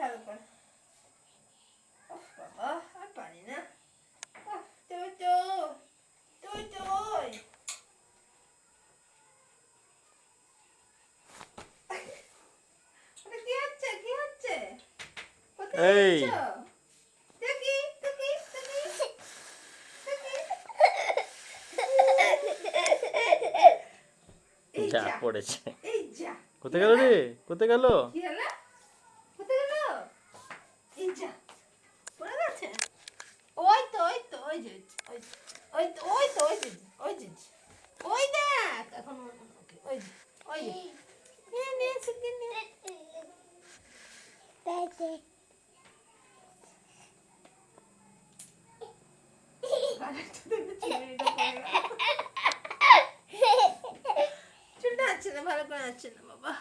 ভালো করে। ওহ বাবা, আর পারি না। তুই তো তুই তো ওটা কি হচ্ছে, কি হচ্ছে? কোথায় এই যাচ্ছ? দেখি দেখি দেখি এই যা যা, পড়েছে। এই যা। কোথায় গেল রে? কোথায় গেল? কি হলো? কোথায় গেল? এই যা, পড়ে গেছে। ওই তো ওই তো ওই যে ওই ওই তো ওই তো ওই যে ওই যে ওই দেখ এখন ওই যে ওই যে নে নে শিখে নে। চুলটা আছে না, ভালো করে আছে না বাবা।